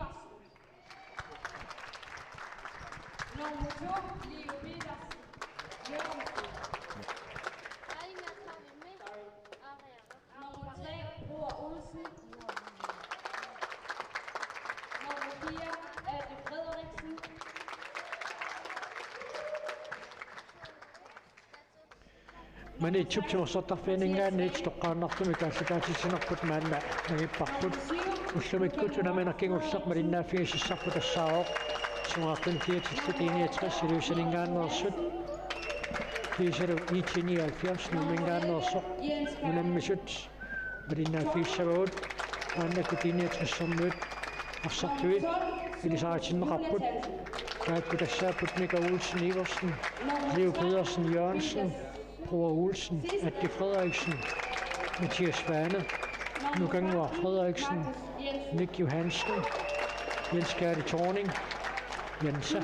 Petersen. Nummer 2, Leo Petersen. Nummer 3, Bror Olsen. Nummer 4, Ade Frederiksen. Man ei tupti osata feningaan niitä tokkaannartumika sikaatisinarput maanna nagipparput ullumikkutuna menakkingullaq malinnaaffigisissarput assaaroq sumaartun kiatillut 61 iluusaningaannersut kiisalu 79 numingaannersoq unammisut malinnaaffigissavuut aannakut 69 arsartuit ilisaatinneqarput kaakkutassaaput Mika Olsen Iversen Leo Pedersen Jørgensen Bror Olsen, Ade Frederiksen, Mathias Vane, Nugangwar Frederiksen, Nick Johansen, Jens Gerdi Thorning, Jensa,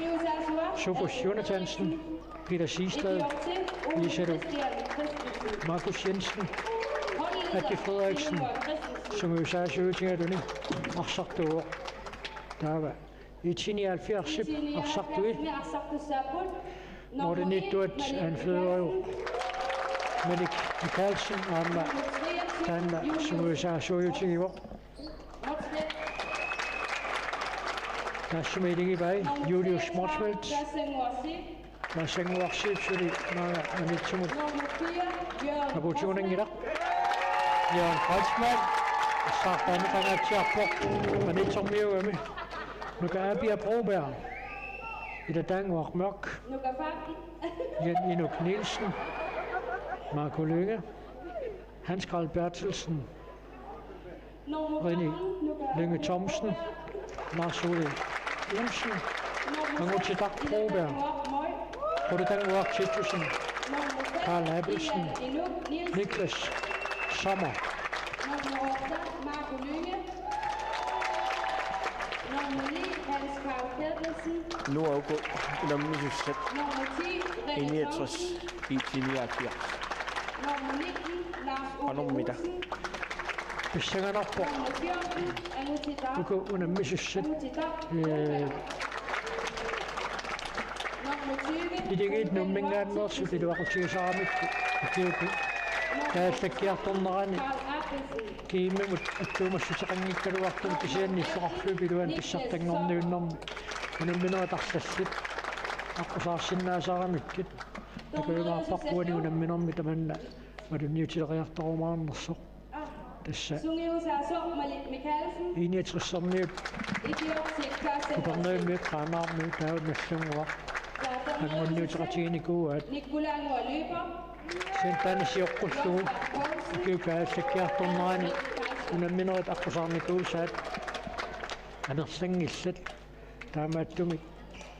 Sofus Jonathansen, Peter Sistad, Elisabeth Markus Jensen, Ade Frederiksen, som jo sagde søgeting af denne, og sagt det ord. Der var i 79, og sagt det ud. Når det nyt ud, han flyder jo. Melik Mikkelsen amma tanna sumuisa soyutigivo tasumidigi bai Julius Motsfeldt masengwarsip suri naga anitsumut abutuningira Jørgen Holtzmann sartan kanatiappo manitsommiuami nuka Abia Broberg Ida Dangwar Mørk Jenny Nielsen Marco Lønge, Hans Karl Bertelsen, René Lønge Thomsen, Lars Ole Jensen, Mangotidak Broberg, Rodedangwar Titusen, Karl Abelsen, Niklas Sommer. Nu er jo Ullerslev 61 i 79. Og nummer middag. Besænger nok på. Du går under misset. I det ikke nummer mingan også, det var til sammen. Der er det gjort underen. Kime mot du må sige ringe kan du aften til sen i forfløb du en besætning om det om. Men det minder der sæt. Og så sinna så mycket. Det kan være på at nu minder om det men var det nyt til at reagere roman så. Det så. I net som net. Du kan nøje med kraner med der med summer. Han må nyt til at tjene god. Sen siger også Kyllä se kertoo nainen, kun minä olen akkusaanut kuulsat. Hän on sengissä. Tämä tumi.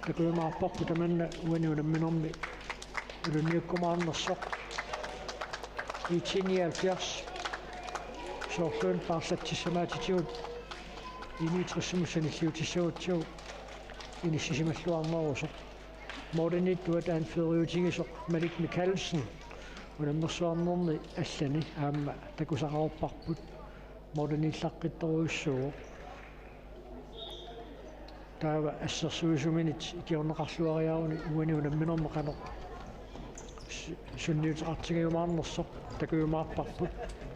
Ja kyllä mä pakkuta mennä uuden minun. Yritän niukkumaan annossa. Itse nielfias. Se on kyllä päästetty se määtityön. I niitä semmoisen siuti siutiu. I niitä semmoisen luonnoosa. Muuten niitä tuotaan fyrjytingissä Melik Mikkelsen. Olen saanut äsken että kun sä kauppapput moderni sakkitoisuus. Tämä ässä suisuminit on kasvua on uuden minun mukana. Synnyt artikel mannossa että kun maappapput.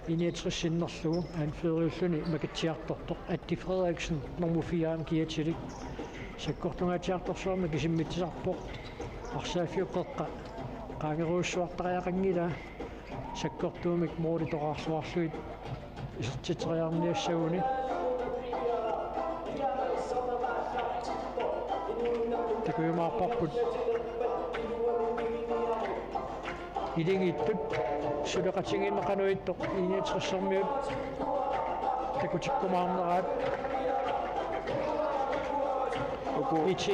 Inetri sinnassu en fyrjysyni mä ketiartortor Ade Frederiksen nummer 4 kietiri. Se kohtunga tiartorso mä kisin mitsappo. Arsaafiuqeqqa qaangeruussuartariaqanngila sakkortuumik muulitoraarsuarluit isertiteriarniassauni takuumaarparput ilingiittut suleqatinginneqanuittoq iniatersermiut takutikkumaarneraat Itse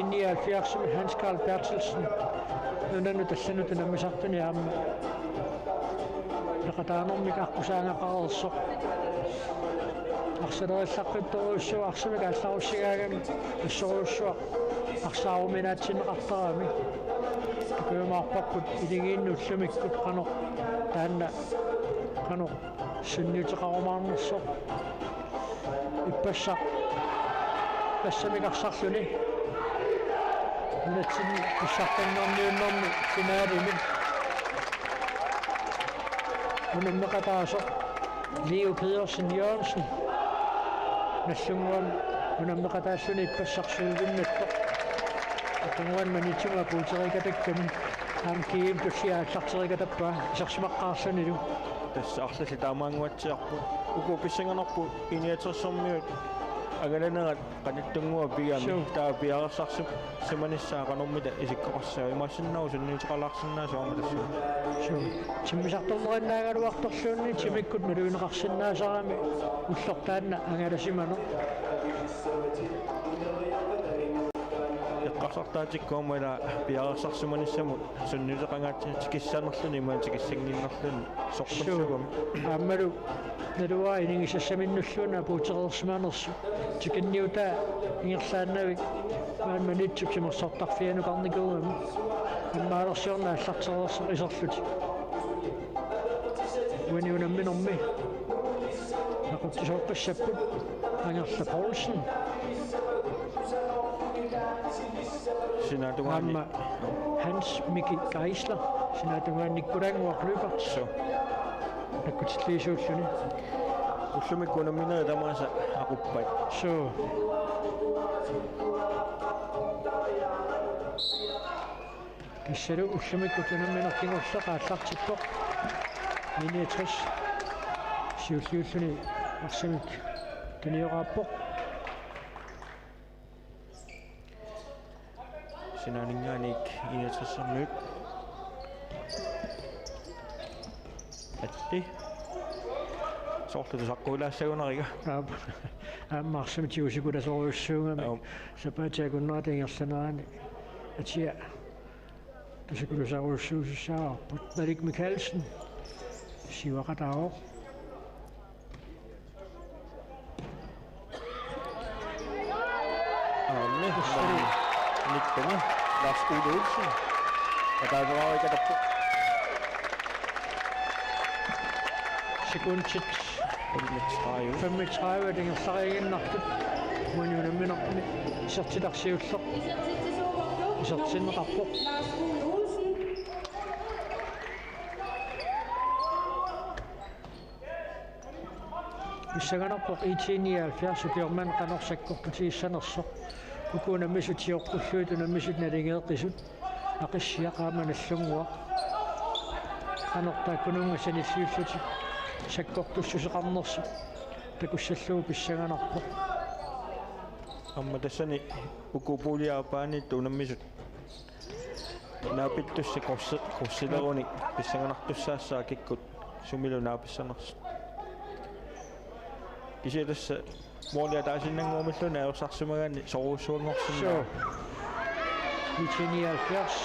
Hans Karl Bertelsen Nunanu tassanu tunammisartuni aamma naqataanermik aqusaangaqarerso arsalerissaqquttoroussu arsamik allarussigaagami assoruussua arsaaruminaatsinneqartarami kuumaarpakkut iligiinnullamikkut qano taanna qano sunniuteqarumaarnerso ippassa qassamiqarsarluni unatsin pissartannerniunnermi finaalimi unammeqataaso Leo Pedersen Jørgensen nassungum unammeqataassuni ippassarsuuginnattoq атангуан манитсуга пуутерикатакками амкиим туссиааллартэрикатаппаа исерсимаққарсанилу тасса арлали таамаангуатсиарпу уку писсанганарпу иниатерсэрмиут агаланерат канаттунгуа пиами таа пиарерсарсуп симаниссаақанормита исиккоқарсаа имассиннау сунниутеқалаарсиннаа соорматассу суу тиммисартормериннаагалуарторлуунни тимиккут малуинеқарсиннаасарами уллортаанна ангаласимано qarsartaatikkoomuila piarersarsumaniссамут sunniuteqangaatsi tikissanerluni imaan tikissangиннерлuni sorpatsuгам ааммалу налуа инингисассаминнуллуна пуутерерсимаанерсу тикинниута ингерлааннавик маанманитсук симерсартарфианукарникуугами аммаалерсиорна аллартерерсо исерлути униунамминерми нақуттисоорпассаппут ангерла Поулсен Sinatungani Hans Mikkel Geisler sinatungani kurangua so nakutlissuulluni ullumikkunamminaa tamasa aquppat so kisselu ullumikkutunamminertingorleqaallartippoq 69 siulliulluni arsamik tunioraapoq sinaaninngaanik inatassermiut atti soorlutusaqquulaassagунariga ааммарсамитиусикуласоруйуссуугами сапаатиакуннаатингерланерани атиа тусикулусаруйуссуусссаарпут Malik Mikkelsen сивақатао Nikkene, Lars Ole Olsen. Og der var ikke der på. Sekundtid 35 den sariginnartut muuniunamminermi isertilarsiulleq isertinneqarpoq исsaganarpoq 79 supiorman qanersakkorputiissanersoq ukунаммисутиорпуллуит унаммисут налингеэққисут ақиссиақааманаллунгуа анертааккунунга саниллиуллути саккортуссусеқарнерсу такуссаллуу писсаганарпоқ амма тассани укупулиаапаанит унаммисут наапиттусси корсилеруни писсаганартуссаассаа киккут сумилу нааписсанерс кисиатасса Målet der sinangormilluna aersarsumaganni soruussuangorsinna 79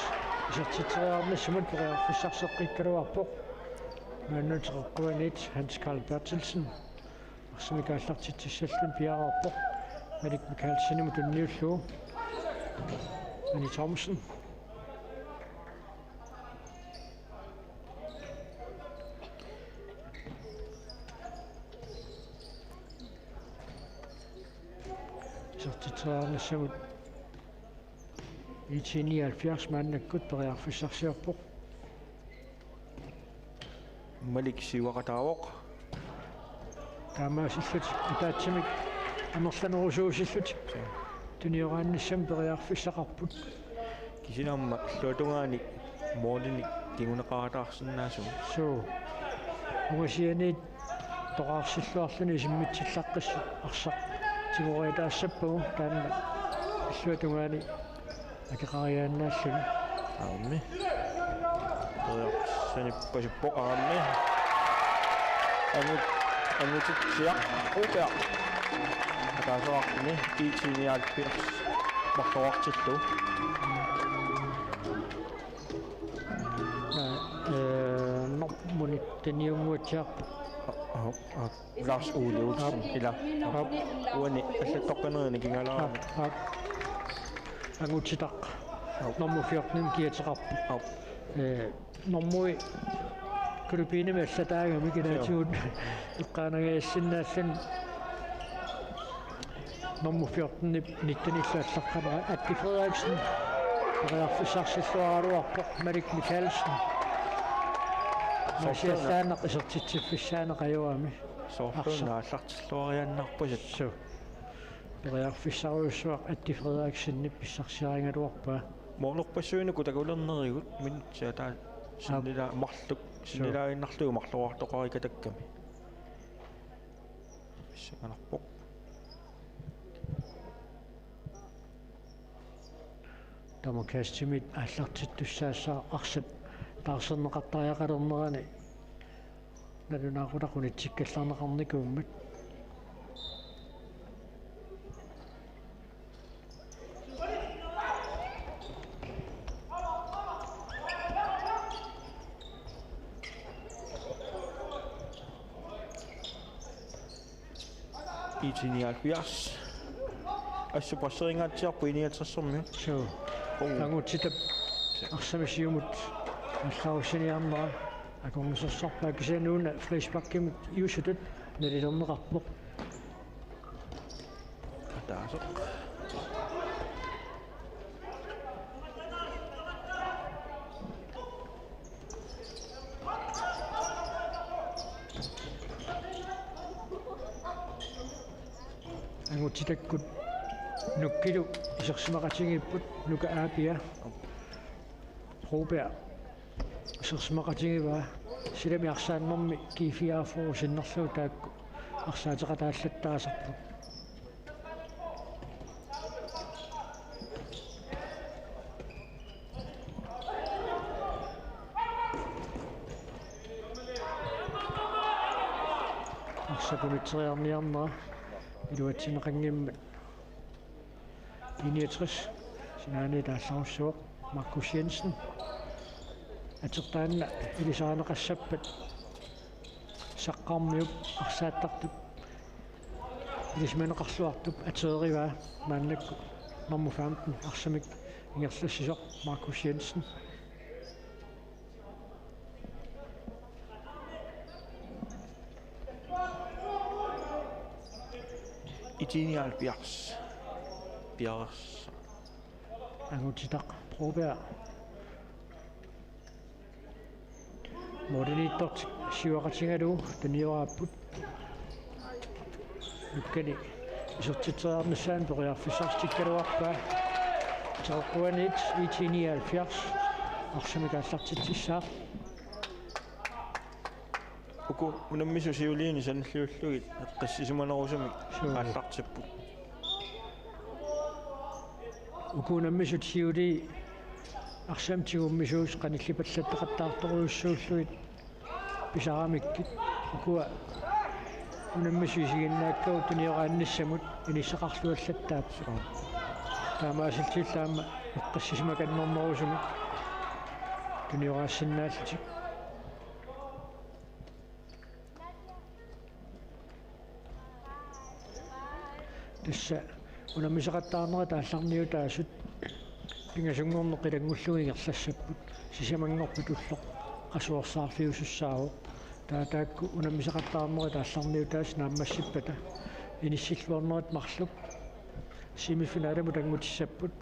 isartiteriarnissumat periarfissarseqqikkaluarpoq maannuteqquanit Hans Carl Bertelsen arsimikaallartitsissallun piararpoq Malik Mikkelsen tunniulluu Annie Thomsen isartiteriarnissamut 79 maannakkut periarfissarsiorpoq Malik siwaqataavoq таамаасиллут итаатсимик амерланерусуусиллут туниораанниссам периарфиссақарпут кисинамма луатунгаани моолини кигунеқаратаарсинаасу суу угасианит тоқарсиллуарлуни симмитсиллаққиссу арсақ тигориатаассаппагу таанна иллуатунгаани акеқариааннааллуни аамми саниппасиппоқ аамми анутит сиақ упеа акаасоарни итсиниаалпиарс мартуартиллу нормунит таниуммуатсиарпа Lars Ole Olsen eller uani аллаттоққанерни кингалаа ангутситақ нормуфиорним киатеқарпа нормуи кулупииними аллатаагами кинаатигут иққаанагассиннааллан nummer 14 19 Atti Frederiksen Rearfisarsilluaruarpoq Malik Mikkelsen Masiallaanaq isertitsiffisaanaqajuami Sorlun aallartilluariannarpusat Rearfissaruussuaq Atti Frederiksen pissarsiaringaluarpaa Moornerpassuinuku takulernerigut minutsia taa sinnila marluk sinnilaainnarlugu marluartoqarikatakkami pissangalarpoq Tamakastimit аллартиттуссаассаа арсат таарсернеқартариақалернерани налунаақулақунитсиккалларнеқарникууммат Itinialpias ассупассерингаатсиарпу иниатсерсэрми суу тангутситап арсамисиумут алларуссиниарнера акунгусерсарпаа кисанууна флешбаккимут иусутут налилернеқарпоқ таасо ангутситаккут нуккилу исерсимақатингиппут нука аапиа хобер исерсимақатингива силами арсааннэрми кифиаафуу синнерлуу таакку арсаатеқатааллаттаасарпут арсакулитсериарниарнера илуатсинеқангиммат 69 синаани таалларуссуоқ Маркус Jensen атертаанна илисаанеқассаппат саққармиуп арсааттартуп илисманеқарлуартуп атериваа мааннакку номер 15 арсамик ингерлассисоқ Маркус Jensen Itinialpias Pias ангутитақ пробер модерниттort сиуақатингалу таниорааппут нуккани исертитсеарнассаан периарфиссарстиккалуарпаа таақуанит итиниалфиарс арсамикааллартитсissаа уку унаммису сиулиини санналлиуллугит эққиссисуманерусамик ааллартиппут укунаммисут сиули арсамтигуммисуус қаниллипаллаттеқаттаарторуйуссууллуит писарамиккит укуа унаммисуисигиннааккау туниорааннассамут инissеқарлуаллаттаапсоо таамаасилтиллаама эққиссисимаканнэрнерусумик туниораассиннааллутик тасса унаммисеқаттаарнера таалларниу таасут пингасунгорнеқилангуллугингерлассаппут сисамангорпут уллоқ қасуорсаарфиусуссаавоқ таатаакку унаммисеқаттаарнера таалларниу таас нааммассиппата иниссиллуарнерат марлук семифинале тангутиссаппут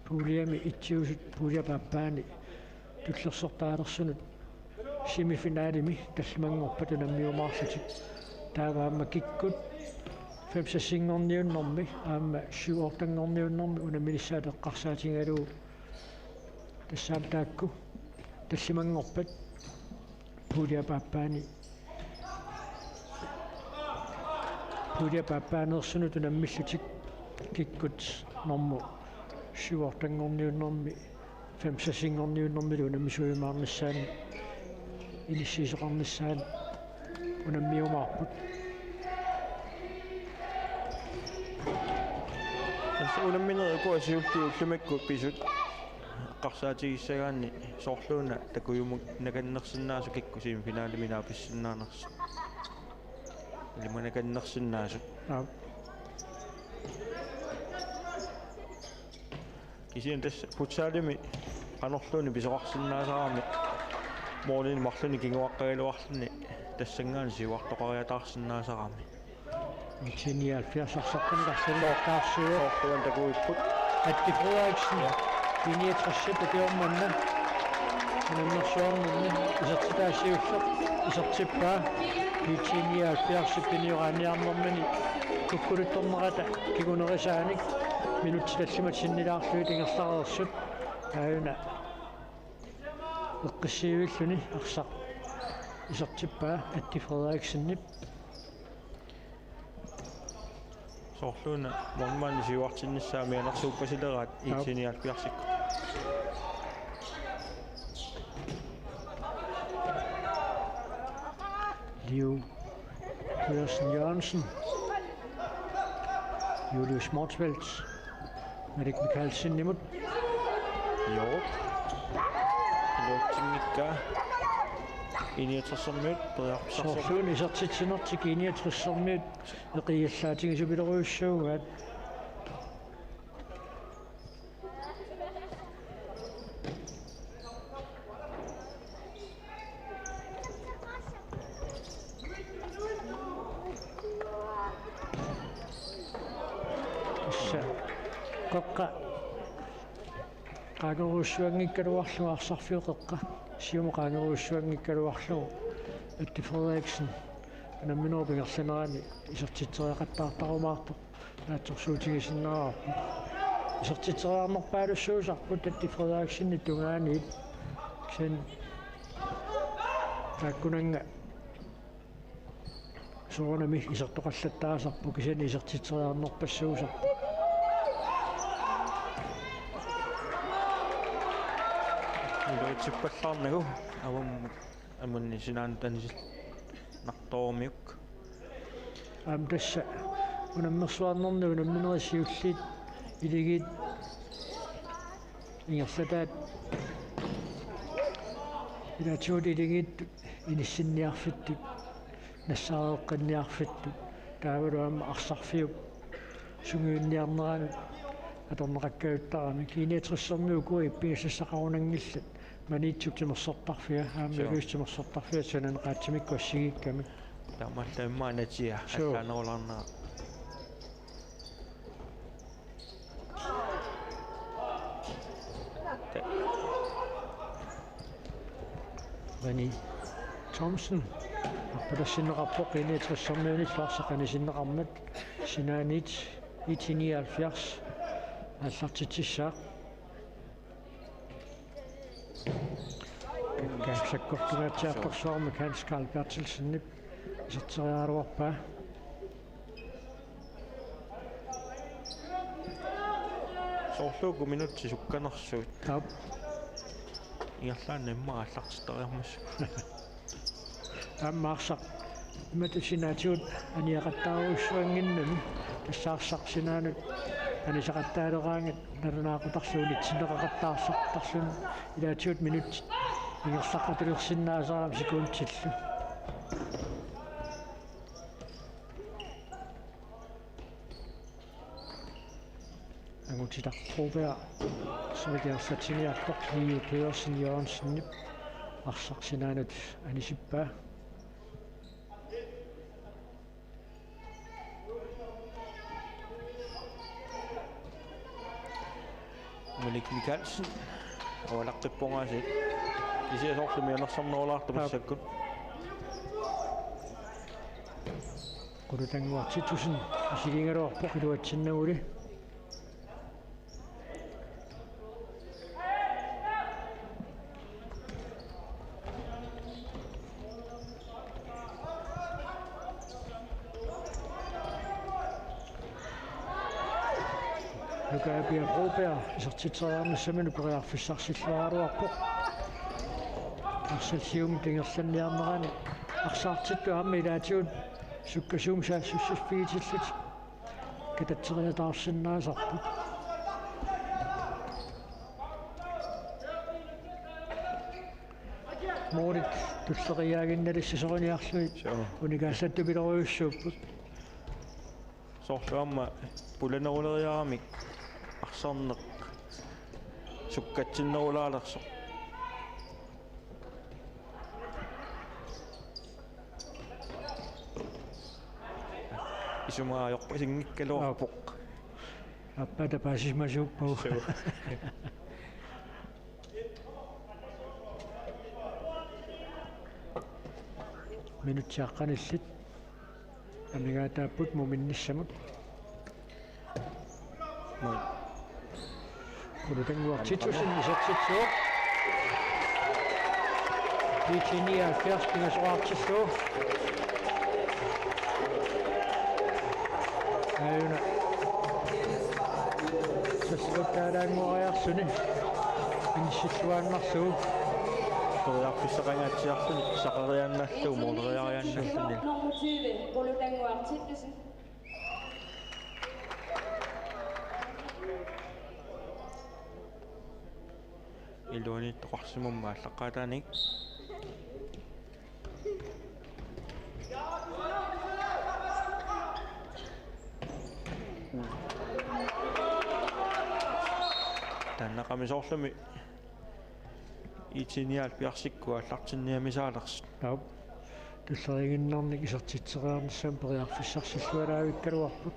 пуулиами итсиусут пуулиа пааппаани туллерсортаалерсунут семифиналими таллимангорпат унаммиумаарлутик тааваама киккут фемсассингорниуннэрми аама сюортангорниуннэрми унамилиссаатеққарсаатингалуу тассаам таакку таллимангорпат пуулиа пааппаанерсунут унаммиллутик киккут норму сюортангорниуннэрми фемсассингорниуннэрми унамисуимаарнассаани илиссисеқарнассаани унаммиумаарпут унамминерикуа сиуллиуллумакку писут qarsaatigisagaanni soorluuna takuyumuk nakannersinnaasu kikku semifinaalimi naapissinaaners limanakannерsinnaasu kisiin tässä futsaalimi qanorluuni pisoqarsinnaasaraami moolini marluni kinguaqqailuarluni tassangaan siuartoqariataarsinnaasaraami 1979 arsaqқан qarsaluartaarsuua Soorluan takuipput. Atti Frederiksen 69 takiormanna anammersuarnunni isertitaasiulleq isertippaa 1979 pinioraniarnermani kukkuluttornerata kigunerisaanik minuttillallumat sinnilaarluu tingerlarersut aayuna eqqissiivilluni arsaq isertippaa Atti Frederiksenip Soorluuna mormaani siuartinnissaami anersuuppasileраат 1979. Liv Pedersen Jørgensen, Julius Mortsfeldt, Erik Mikkelsen Nimut, Joo. Luottingikkaa. Iniatrassormiut periarpisarsormiut. Sorluun isertitsinertik 69 eqiallaatigisupileriussuugaat qaqqa qaageruussuangikkaluarluarsarfiuqeqqa siumu qaageruussuangikkaluarlugu Atti Frederiksen anamminuupingerlanerani isertiteriaqattaartarumaartoq naatsorsuutigisinnerаарpu isertiteriarnerpaalussuusarput Atti Frederiksen tungaaniit sen taakkunanga soornami isertoqallattaasarpu kisen isertiteriarnerpassuusarpu Tippallaarnagu amunni sinaan tanisil nartoormiuk tassa unammersuarnernu unamminerisiulliit iligit ingerlataat ilatuut iligit inissinniarfittu nassaareqqanniarfittu taavaluamma arsarfiup sungiunniarnerani atorneqakkayuttarami kiiniatrissarmiuku ippigissassaqarunangillat maniitsuktimersortarfia aammiluistimersortarfia saneneqaatsimikku assigikkami taammaanatia аллаанерулаарнера Reni Thomsen appalassinneqarpoq kiiniatrissarmiunit laarsaqanisinneqarmat sinaanit 1979 аллартитсissaaq Sakkortugaatiartorsuarmik Hans Carl Bertelsen iserteriaaruarpaa soorluugu minutti sukkanersuut taup igerlaanimma аллартитериармасsu аммаарсақ иматусинаатиут аниақаттааруусsuanginnami тассаарсарсинаанут анисақаттаалераангат налунаақутарсуунит синеқақаттаарсартарлун илаатиут минутти ингерлаққатулерсиннаасаарам секундтиллу агутитарпруупеа сумикиарсатсиниарпоқ Liv Pedersen Jørgensen арсарсинаанут анисиппаа Erik Mikkelsen awalaqqippungaasi kisiasorlumi anersarnerulaartumassakkut qulutanguartitusin isigingaluarpoq iluatsinnaguли Lukaapia Broberg isertiteriarnissaminu periarfissarsilluaruarpoq arsalsium tingerlanniarnerani arsaartittu aamma ilaatiut sukkasuum saassussuspiitillut katatseriataarsinnaasarput moorit tulleriaaginnalissasoriarluit unigaassattu pileruussuupput soorluamma pulaneruleriaramik арсарнеқ суккатсиннерулаалерсо писсумаajorpu isingikkaluarpoq аппата паасисмасууппау минутсааққаниллит амигаатааппут муминниссамут кулутангуартитсусин исатситсуу ичиния ферстинасуартиллуу аюна сассутаараангуариарсуни инсиллуааннарсуу ториарписсақангаатсиарсуни сақарианналлуу модериарианналлуни Nummer 20, Kulutanguartittusen. илуани тоқарсимуммаа лаққаатааник таннақамисоорлуми итиниал пиарсиккуа аллартинниамисаалерс тау туллеригиннарник исертитсериарнссам периарфиссарсиллуалаавиккалуарпут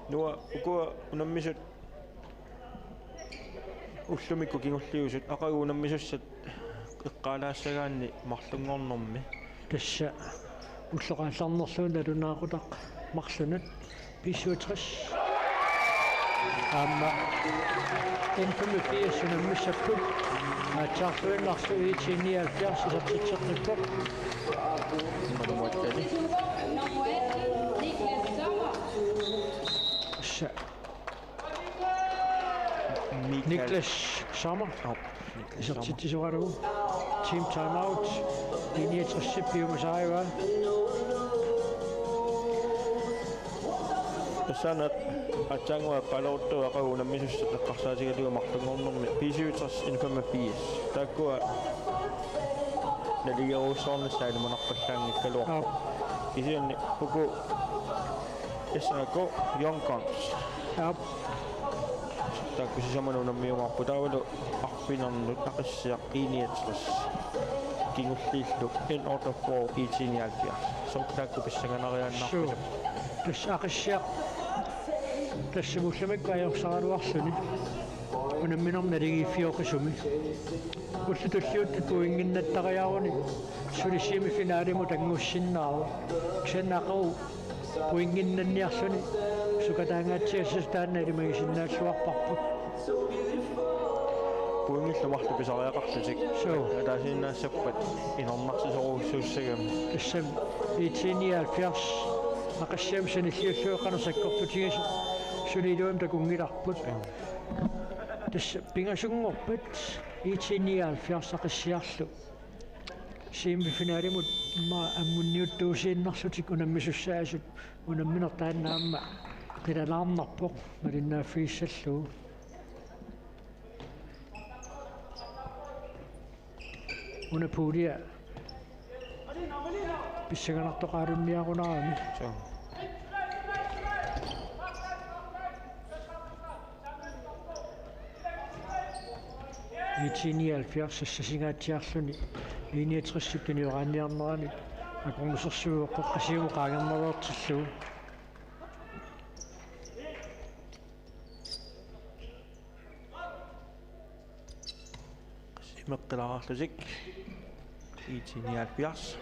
нуа укуа унаммисут уллумикку кингуллиусут ақагуунаммисуссат эққалаассагаанни марлунгорнэрми тасса уллоқаалларнерлуун налунаақутақ марлунат писсуутрис аама энтуми писсунаммиссаппут аачаарлуиннарсу итиниалфиарс исертитсеққиппоқ манумуаттани Nummer 1, Niklas Sommer. ша Mikael Niklas Sommer исертитсуаруу team time out линиатерсиппиумасааюа санат атсангуа палоотту ақагуунаммисуссат эққарсаатигалуга марлунгорнэрми писуутэрс инфама пиис тааккуа налигеруссоорнассаали монарпаллаангиккалуар исианни уку эсако йонконс ап тааккусисаманунаммиумарпу таавалу арпинернут ақиссиақ иниатсерс кингуллииллу in order for итиниалпиар сомтаакку писсаганариааннарпасу тас ақиссиақ тассамулламик аёрсаалуарсуни унамминерм налигиффиоқисуми уллутуллиутту пуингиннаттариаруни сулисими финалиму тангуссиннаава ксеннаақау пуингиннанниарсуни сукатаангаатсиассас таанналимагисиннааллуарпарпут пуингиллумарлу писариақарлутик соо атаасиннаассаппат инорнарсисоруссууссагам тассам итиниалфиарс ақассиам саниллиуллуоқанерсаккортутигас сулилуам такунгиларпут тасса пингасунгорпат итиниалфиарс ақиссиарлу симифиналимут ма аммунниуттуусииннарсутик унаммисуссаасут унамминертааннаамма қилалаарнарпоқ малиннааффииссаллуу унапуулиа писсаганартоқаалунниарунаарами соо итиниалфиарс сассасингаатсиарлуни иниатриссуттуниораанниарнерани акорнусерсуоққоққасиуму qaangernerluartilluu имеққилаарлутик итиниалпиарс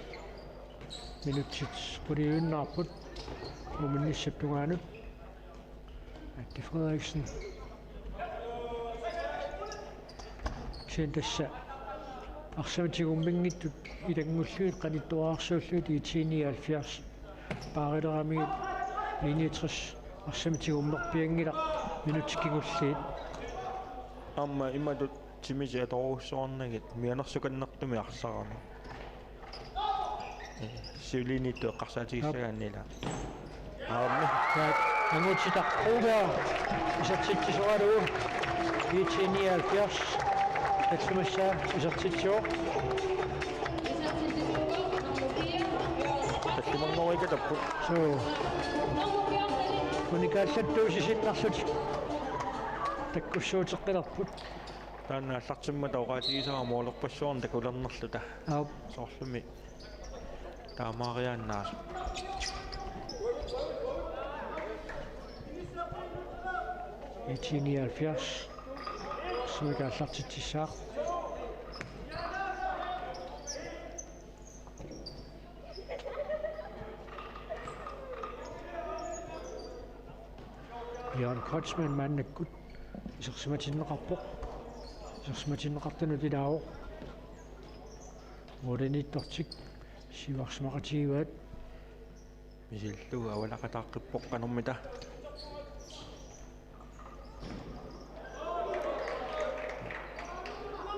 минутсит пулиуиннаарпут муминниссаптугаанут Atti Frederiksen сентасса арсаматигуммингиттут илангуллуит qanittuaarsuulluut итиниалфиарс паарилерамигит линиатрис арсаматигуммерпиангила минутиккигуллиит амма имматут тимиси аторуссуарнагит мианерсуканнертуми арларама сиулинитту эққарсаатигиссагааннила аамми ангутитаққуга исартитсисуалуу итиниалфиарс атсумасса исартитсио тассимангорикатаппут соо уникааллаттуусисиннарсут таккуссуутеққиларпут таана аллартимма таоqaатигисара моолерпассуарн такулернерлута ап соорлуми таамаариааннаас итини алфиас суга аллартитсаа Jørgen Kotsman mannakut isерсиматиннеқарпоқ isерсиматиннеқартану моденитторсик сиварсмақатигуат мисиллуга авалақатааққиппоқ канормита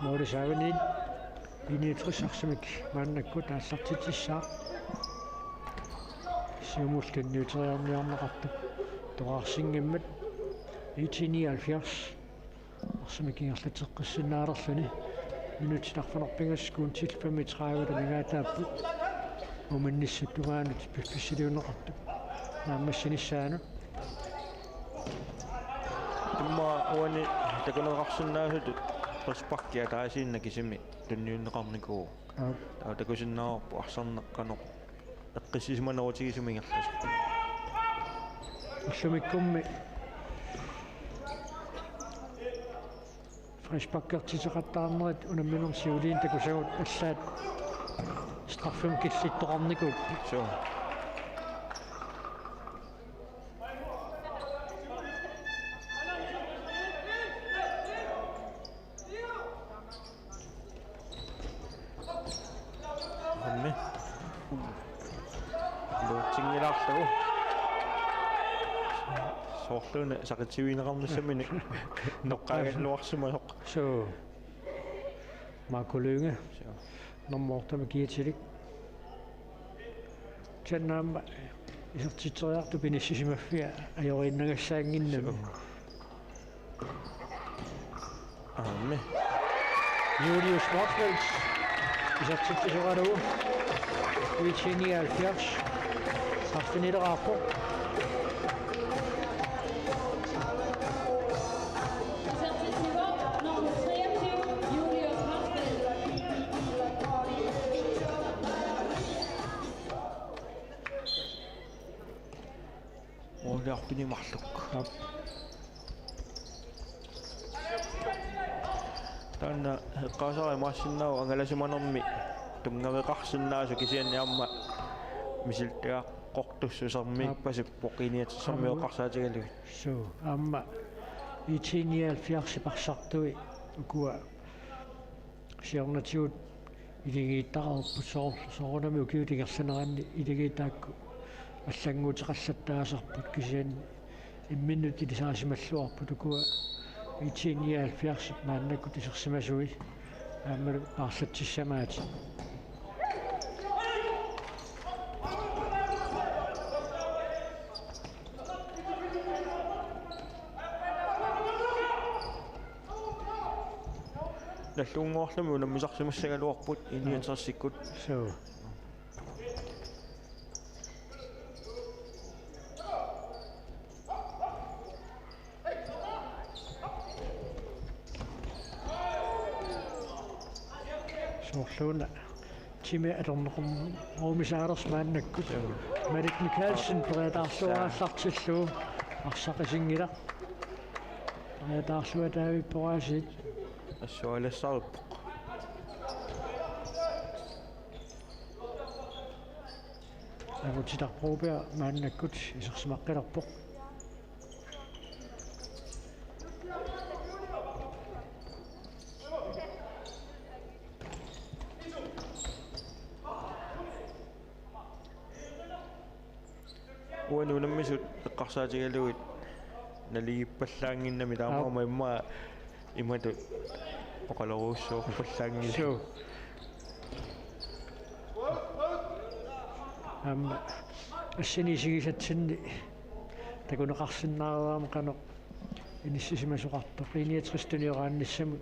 модесавнит инетрисарсимик маннаккут ааллартитсаа сиумуллунниутериарниарнеқартук тоқарсингаммат 79 арсимикингерлатеққиссиннаалерлүни минутинарфанерпингаскуун тилфами 30 нагаатааппу уманниссаттугаанут писсилиунеқартук нааммассиниссаану тумма уани такунеқарсинаасутут перспаккиа таасиинна кисими тунниуннеқарникуу таа такусиннаарпу арсарнеққанеқ эққиссисиманерутигисумингерлас Assumikkummi Freshpakkertiteqattaarnerit unamminersiuliin takusagut allaat straffum killittoqarnikuk so Anne Lootingilarlugu соорлуна сақитсивинеқарнассамини ноққаагаллуарсимасоқ so makulunga номмортама киатилик чаннаама исертитериарту пиниссисимаффиа ajoriinnagassaanginnami ааме Julius Wortels исертитисоқалугу 79 сартинилеқарпо Oorlaqpini marluk. Tanna qaasari maassinnau angalasimanermi tungaveqarsinnaasu kisianniarma misiltiga qortussusermi pasippoqiniatissermi oqarsaatigalugi. So amma итиниалфиарсипарсартуи укуа сиарнатиут илигииттарерпу соорунами укиутингерланеранни илигиитаакку аллангуутеқаллаттаасерпут кисиан имминнути лисаасималлуарпут укуа итиниалфиарсип мааннакку тисерсимасуи ааммалу аарлатсиссамаати наллунгоорлами унаммисарсимассагалуарпут иниатерсиккут so соорлууна тиме аторнеқум оомисаарерс мааннаккут Марик Микаэлсен предаарлуааллартиллуу арсақисингила предаарлуатаавиппораасит ассуалассаруппоқ агутитарпуупиа мааннаккут исерсимаққилерпоқ уанунаммисут эққарсаатигалугит налигиппаллаангиннами таамаама имма имату оқалоруссуорпаллаангис so amma ассинисигисатсинни такунеқарсиннаараама қано иниссисимасоқартоқ иниатристуниораанниссамут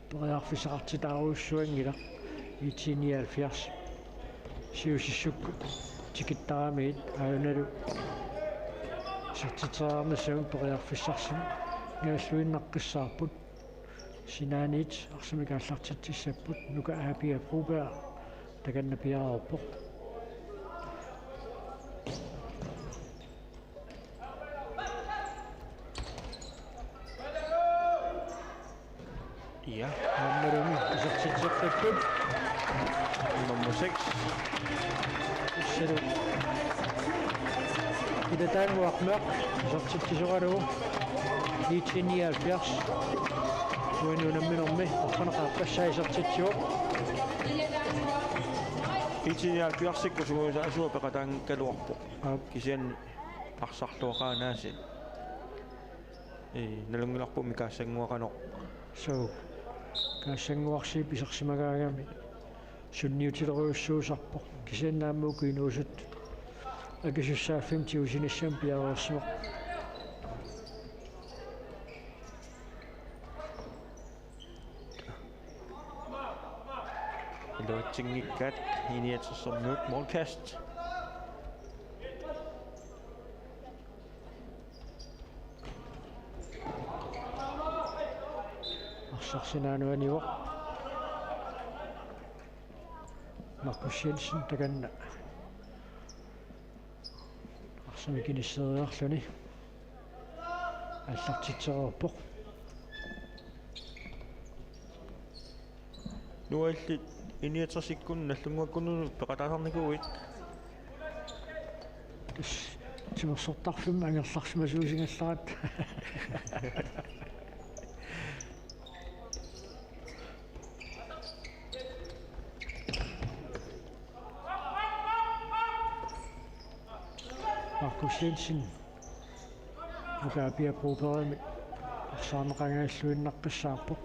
периарфисақартитааруussуангила 79 сиусиссукку тикиттарамиит аюналу сертитераарнассагун периарфиссарсими гааллуиннаққиссаарпут Sinaanit arsimikaallartitsissaput nuka aapia pruba takanna piaarorpoq. Ja, Ammarumi isartitsertakkut nummer 6. isselu. Idataanguarmaq isartitsisoralu 79 uanunamminormi orqanaqaappassаа isartitsiuq. Itinial piarsikku sugusaasua peqataangkaluarpoq. Kisian arsarluaqaanaasi. Nalungilarpu mikaassanguaqanoq. So kaasanguarsi pisarsimagaagami sunniutileruussuusarpoq kisiannaammu kiinuusut акисуссааффим тиусинассам пиаруарсуақ Илуатсингиккаат иниатсерсэрнуут målkast. арсарсинааnuaniuaq Markus Jensen takanna арсамикинisseriarluni аллартитсерерпоқ Nuallit иниатсерсиккун наллунгуаккуну пеқатаасарникууит. тас тимерсортарфим ангерларсимасуусингалларат Markus Jensen nukaapia pruuperimi арсаарнеқангааллуиннарпассаарпоқ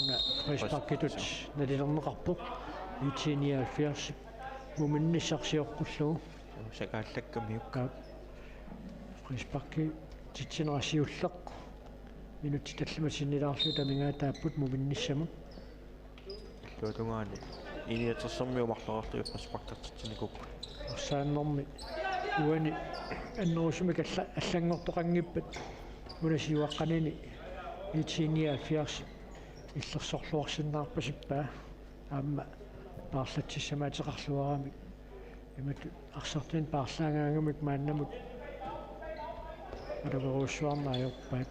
на фришпаккитут налилернеқарпоқ 79 муминниссарсиоққуллугу Сакааллаккамиук. фришпакки титсинерасиуллеқ минутти талламасиннилаарлу тамингаатааппут муминниссаму Луатунгаани иниатсерсэрмиумарлерартуи паспактартитсиникуп. арсааннэрми уани аннерусуми калла аллангортоқангиппат мунасиуаққанини 79 иллерсорлуарсиннаарпасиппаа аама paarlatsissamaatiqarluarami имат арсартин paarlaangaangumik мааннамут адаверуссуарнаajorpaat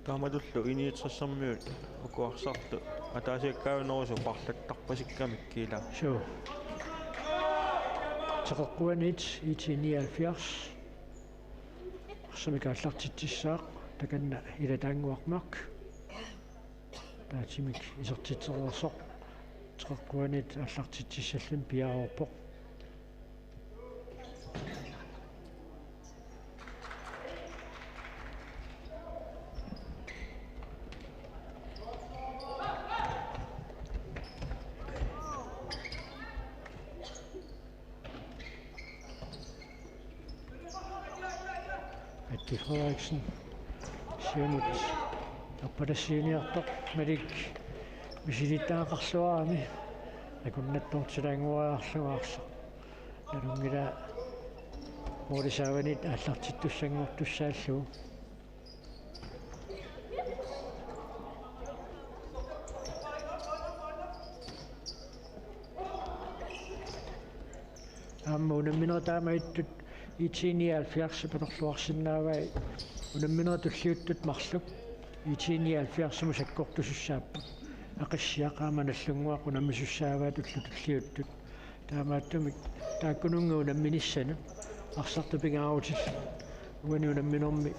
таамадуллу иниатсерсэрмиут укуарсарту атаасиаккаунерусу парлаттарпасиккамик кила. so теққуанит 79 арсамикааллартитсissaaq таканна илатаангуармарк таатимик исертитсереерсоқ теққуанит аллартитсиссаллун пиаруорпоқ Matti Frederiksen siamut аппалассииниартоқ малик мисилитаақарсуарами акуннаттортилаангуаарлугаарса налунгила морисааванит ааллартиттуссангортуссааллу аммунамминер таамаиттут 79 петорлуарсинаавай унамминер туллиуттут марлук 79 саккортусуссааппут ақиссиақаама наллунгуақу наммисуссааваа туллиуттут таамааттумик тааккунунгуу намминиссана арсарту пингаарутил уани унамминерми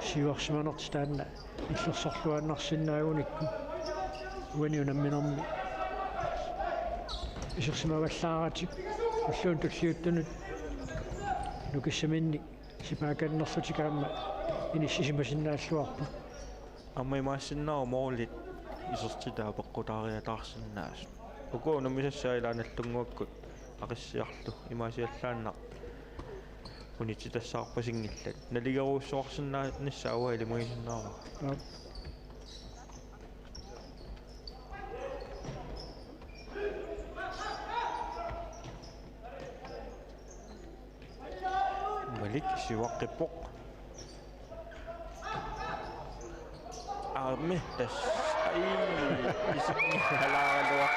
сиуарсиманерти таанна иллерсорлуаннарсинаагуникку уани унамминерми исерсимаваллааратик уллуун туллиуттунут нукиссаминни сипааканнерлутикаама иниссисимасиннааллуарпу Аммай maassinnaaru moorlit isертитаа пеққутаариатаарсиннаас. Уку нумисассаилааналлунгуаккут ақиссиарлу имаасиаллааннаа. Унититассаарпасингиллат. Налигеруussуарсиннаа ниссаауа илимуисиннаару. Malik siwaqqippoq aarmi tas ai isingi halaalua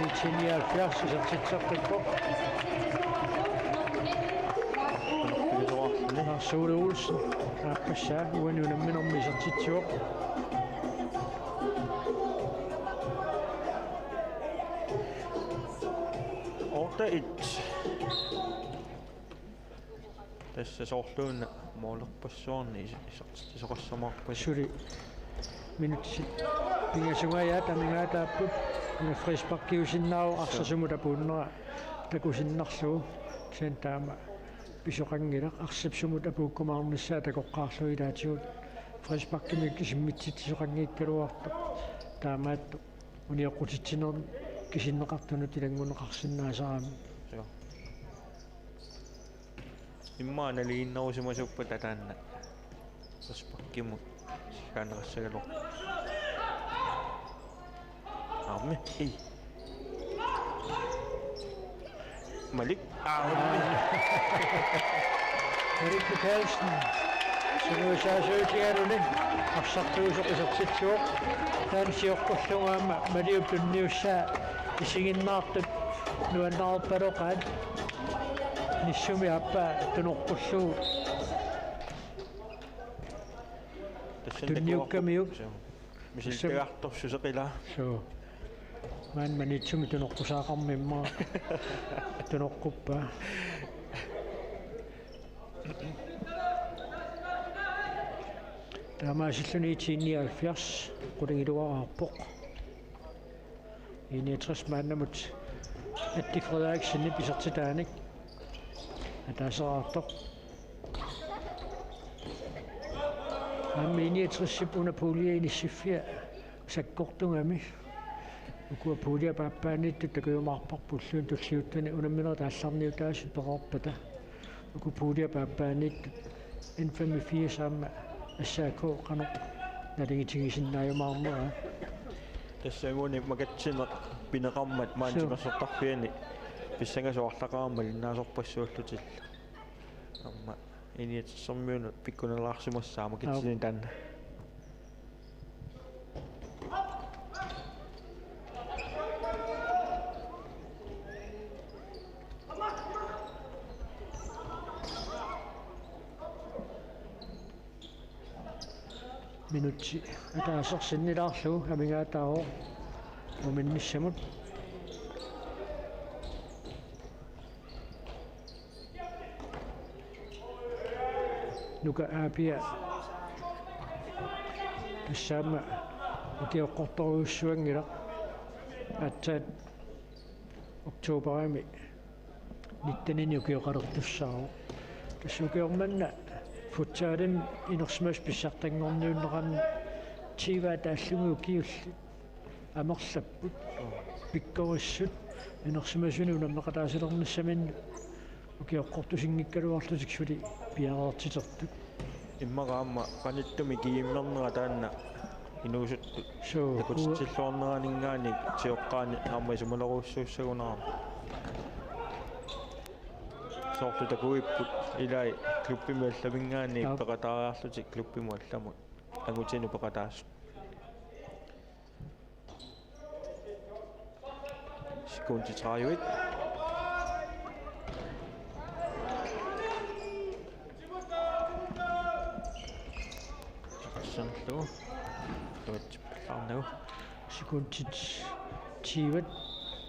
Itini alfias isartitsaqippoq Suure Olsen aappassaa uaniunamminormi isartitsiuq Orta 1 tässä sohluun moollerpassuarni isartisoqassamaarpa Suli minutsi pingasungaja tamingaataapput una frisparkiusinnaau arsasumutapuunnera takusinnarlugu sentaama pisoqangilaq arsapsumut apuukkumaarnissaa takoqqaarlu ilaatigut frisparkimik isimmitsisoqangiikkaluarta taamaattu unioqqutitsinerni kisinneqartunut ilanguneqarsinnaasarami immaana liinnerusumasuuppa tataanna frisparkimut sikaaneqassagaloq aarmi ei Malik Erik Michaelsen sunuusaasuutigaluni arsartuusoq isartitsuoq taansiorqullugaama maliuppunniussaa isiginnaartut nuannarpaloqaat nissumi appaa tunorqullugu tunniukkamiuk misiltagartorsuseqila so man manitsumi tunorqusaaqarmimmaa tunoqquppaa taamaasilluni itiinnialfiars qulingiluaraarpoq 61 maannamut Atti Frederiksen pisartitaanik ataaseraartoq ammi 69 unapuulia inissiffia sakkortungami ukua puulia paappaanittut takuumaarparpulluun tulliuttani unamminera taallarniutaasut peqorpata uku puulia paappaanittut infami saama assaakoo qanoq naligitigisinnaayumaarmera тассагуни макатсинеқ пинеқармат маантимассортарфиани писсангасуарлақарма линнаасорпассууллутилла амма иниатсэрмиуна пиккунелаарсумассаа макатсини таанна minutsi ataasarsinnilaarlugu amingaataao uminnissamut nuka aapia tassaama ukioqqortoruussuangilaq atsaat oktoberami nittanini ukioqalertussaaru tassukiormanna futsaalin inersmas pissartangorniunneran tiiva taallungu kiulli amerlapput pikkorissut inersmasuni unammeqataasilernissaminnu ukioqqortusingikkaluarlutik suli piareertitertut иммагаама каниттуми кииммернера таанна инуусутту такутитсиллуарнеранингааник тиоққаани аама исумалеруссууссагунарама соорту такуиппут илай клуббиму алламингаани пеқатаариарлутик клуббиму алламут ангутину пеқатаас секунди трааюит санлу туатсиппаллаарнагу секундит тиват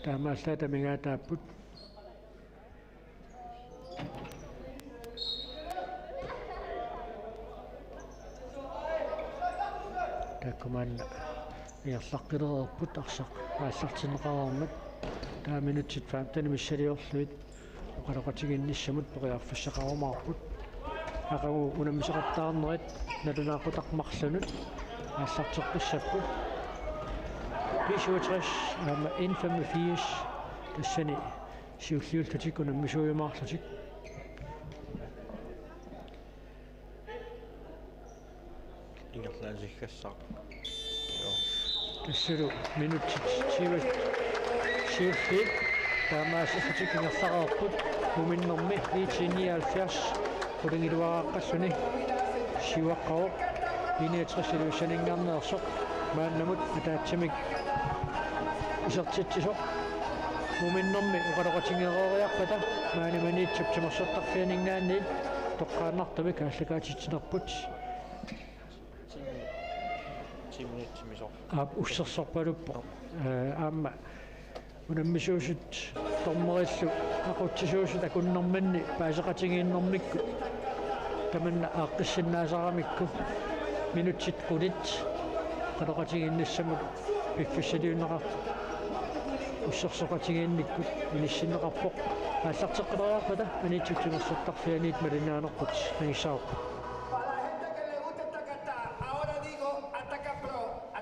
таамааллаа тамингаатааппут таккумаанна иарлаққилерерпут арсақ ааллартинеқараармат тааминутсит фаамтани миссалиорлуит оқалоқатигинниссамут пеқиарфассақарумаарпут ақагу унаммисеқартаарнерит налунаақутақмарлунут ааллартеққиссаппут пишуатрас ама инфамифиис тассани сиуллиултатик унаммисуйумаарлутик ингерлаасиггассаа тассалу минутсит сивас сиуллиит таамааситтикингерлақарпут муминнэрми литсиниалфиарс улингилуарааққассуни сиваққао иниатрисилуссанингаарнеерсоқ мааннамут атаатсимик исертитсисоқ муминнэрми уқалоқатингерориарпата маанаманиитсуптимерсоттарфианингаанни тоққааннартами кааллакаатитсинерпут ап уссерсорпалуппо аама унаммисуусут тормериллу ақутсисуусут акуннэрманни паасеқатигииннэрмикку таманна ааққиссиннаасарамикку минутсит қулит қалоқатигииннассамут пиффиссалиуннеқар уссерсоқатигиинниккут миниссиннеқарпоқ ааллартеққалериарпата аниитсутсимерсоттарфианиит малинаанерпут нагиссаақу